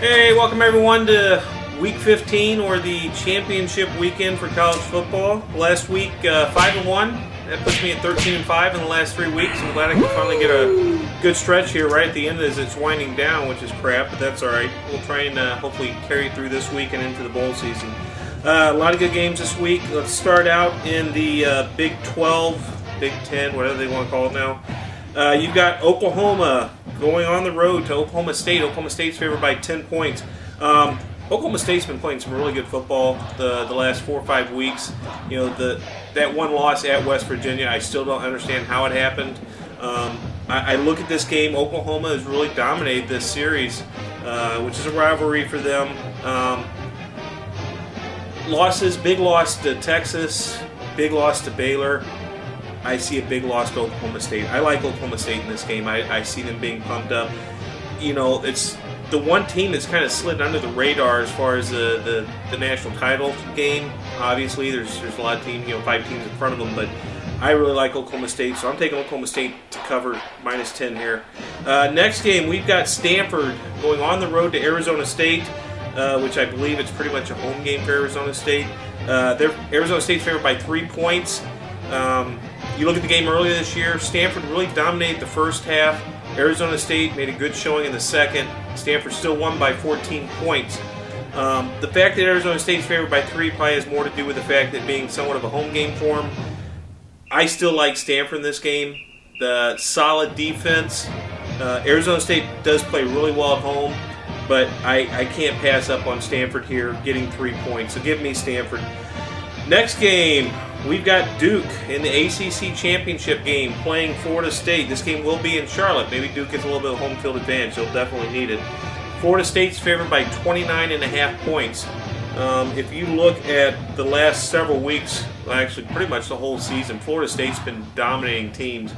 Hey, welcome everyone to Week 15, or the championship weekend for college football. Last week, 5-1. That puts me at 13-5 in the last 3 weeks. I'm glad I can finally get a good stretch here right at the end as it's winding down, which is crap, but that's all right. We'll try and hopefully carry through this week and into the bowl season. A lot of good games this week. Let's start out in the Big 12, Big 10, whatever they want to call it now. You've got Oklahoma going on the road to Oklahoma State. Oklahoma State's favored by 10 points. Oklahoma State's been playing some really good football the last 4 or 5 weeks. You know, that one loss at West Virginia, I still don't understand how it happened. I look at this game. Oklahoma has really dominated this series, which is a rivalry for them. Losses, big loss to Texas, big loss to Baylor. I see a big loss to Oklahoma State. I like Oklahoma State in this game. I see them being pumped up. You know, it's the one team that's kind of slid under the radar as far as the national title game. Obviously, there's a lot of teams, 5 teams in front of them, but I really like Oklahoma State, so I'm taking Oklahoma State to cover -10 here. Next game, we've got Stanford going on the road to Arizona State, which I believe it's pretty much a home game for Arizona State. Arizona State's favored by 3 points. You look at the game earlier this year, Stanford really dominated the first half. Arizona State made a good showing in the second. Stanford still won by 14 points. The fact that Arizona State's favored by 3 probably has more to do with the fact that being somewhat of a home game for them. I still like Stanford in this game. The solid defense. Arizona State does play really well at home, but I can't pass up on Stanford here getting 3 points. So give me Stanford. Next game, we've got Duke in the ACC championship game playing Florida State. This game will be in Charlotte. Maybe Duke gets a little bit of home field advantage. They'll definitely need it. Florida State's favored by 29.5 points. If you look at the last several weeks, well, actually pretty much the whole season, Florida State's been dominating teams.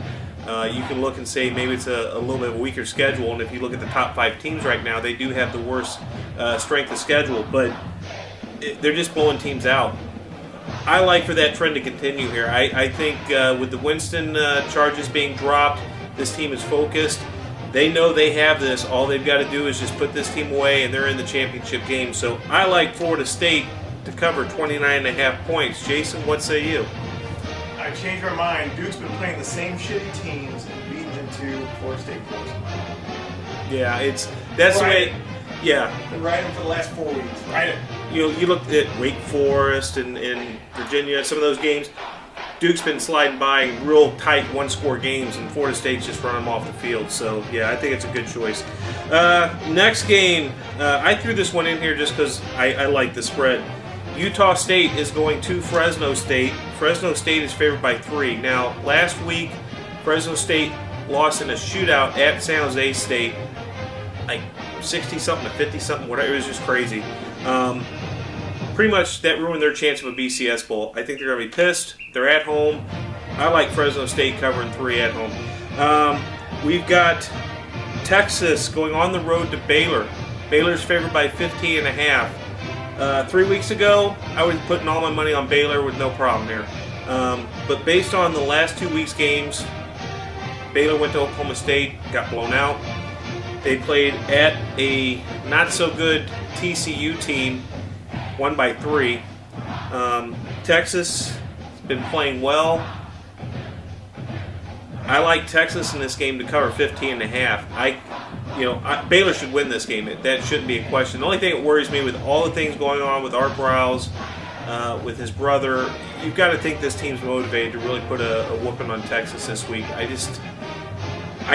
You can look and say maybe it's a little bit of a weaker schedule, and if you look at the top 5 teams right now, they do have the worst strength of schedule, but they're just blowing teams out. I like for that trend to continue here. I think with the Winston charges being dropped, this team is focused. They know they have this. All they've got to do is just put this team away, and they're in the championship game. So I like Florida State to cover 29.5 points. Jason, what say you? I changed my mind. Duke's been playing the same shitty teams and beating them to Florida State close. Yeah, that's the way. Yeah. Been riding them for the last 4 weeks. Right. You looked at Wake Forest and Virginia, some of those games. Duke's been sliding by real tight one-score games, and Florida State's just running them off the field. So, yeah, I think it's a good choice. Next game, I threw this one in here just because I like the spread. Utah State is going to Fresno State. Fresno State is favored by 3. Now, last week, Fresno State lost in a shootout at San Jose State, like 60-something to 50-something, whatever. It was just crazy. Pretty much that ruined their chance of a BCS Bowl. I think they're going to be pissed. They're at home. I like Fresno State covering 3 at home. We've got Texas going on the road to Baylor. Baylor's favored by 15.5. 3 weeks ago, I was putting all my money on Baylor with no problem here. But based on the last 2 weeks' games, Baylor went to Oklahoma State, got blown out. They played at a not-so-good TCU team, won by 3. Texas has been playing well. I like Texas in this game to cover 15.5. Baylor should win this game. That shouldn't be a question. The only thing that worries me with all the things going on with Art Browse, with his brother, you've got to think this team's motivated to really put a whooping on Texas this week. I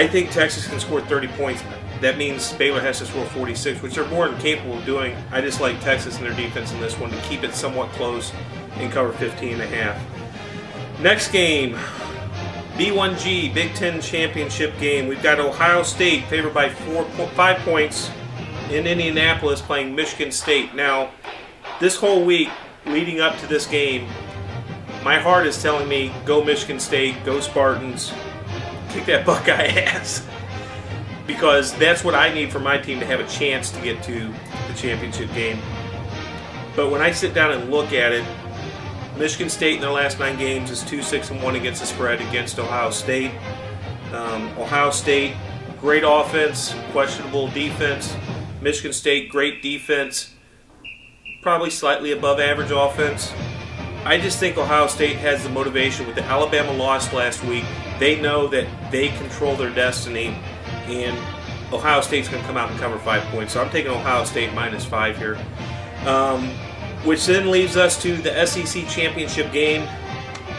think Texas can score 30 points. That means Baylor has to score 46, which they're more than capable of doing. I just like Texas and their defense in this one to keep it somewhat close and cover 15.5. Next game, B1G, Big Ten Championship game. We've got Ohio State favored by 5 points in Indianapolis playing Michigan State. Now, this whole week leading up to this game, my heart is telling me, go Michigan State, go Spartans, kick that Buckeye ass. Because that's what I need for my team to have a chance to get to the championship game. But when I sit down and look at it, Michigan State in their last 9 games is 2-6-1 against the spread against Ohio State. Ohio State, great offense, questionable defense. Michigan State, great defense, probably slightly above average offense. I just think Ohio State has the motivation. With the Alabama loss last week, they know that they control their destiny, and Ohio State's going to come out and cover 5 points. So I'm taking Ohio State -5 here. Which then leaves us to the SEC championship game.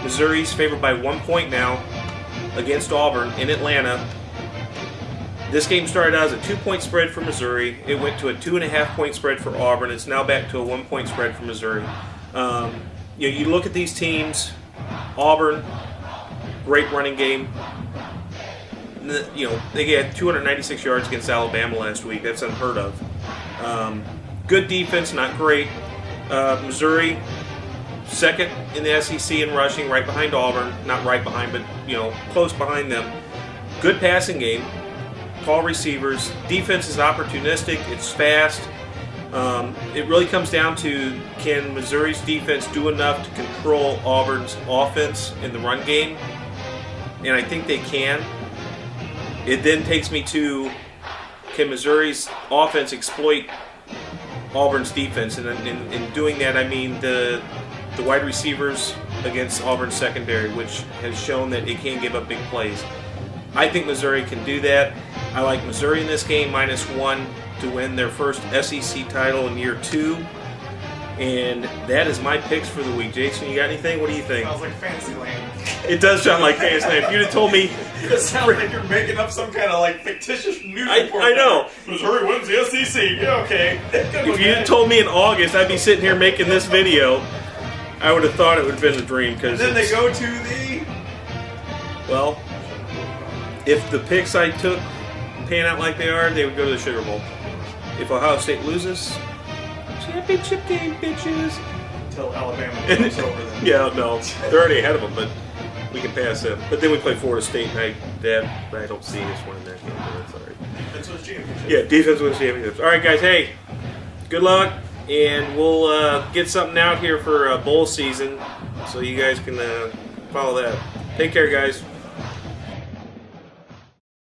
Missouri's favored by 1 point now against Auburn in Atlanta. This game started out as a 2-point spread for Missouri. It went to a 2.5-point spread for Auburn. It's now back to a 1-point spread for Missouri. You look at these teams. Auburn, great running game. They had 296 yards against Alabama last week. That's unheard of. Good defense, not great. Missouri, second in the SEC in rushing, right behind Auburn. Not right behind, but close behind them. Good passing game. Tall receivers. Defense is opportunistic. It's fast. It really comes down to, can Missouri's defense do enough to control Auburn's offense in the run game? And I think they can. It then takes me to, can Missouri's offense exploit Auburn's defense? And in doing that, I mean the wide receivers against Auburn's secondary, which has shown that it can give up big plays. I think Missouri can do that. I like Missouri in this game -1 to win their first SEC title in year 2. And that is my picks for the week. Jason, you got anything? What do you think? Sounds like Fantasyland. It does sound like Fantasyland. If you'd have told me... It sounds like you're making up some kind of fictitious news report. I know. Missouri wins the SEC. Yeah, okay. If you had told me in August I'd be sitting here making this video, I would have thought it would have been a dream. And then they go to the... Well, if the picks I took pan out like they are, they would go to the Sugar Bowl. If Ohio State loses, championship game, bitches. Until Alabama goes over them. Yeah, no. They're already ahead of them, but we can pass them. But then we play Florida State, and I don't see us winning that game. But that's all right. Defense wins championships. Yeah, defense wins championships. All right, guys. Hey, good luck, and we'll get something out here for bowl season, so you guys can follow that. Take care, guys.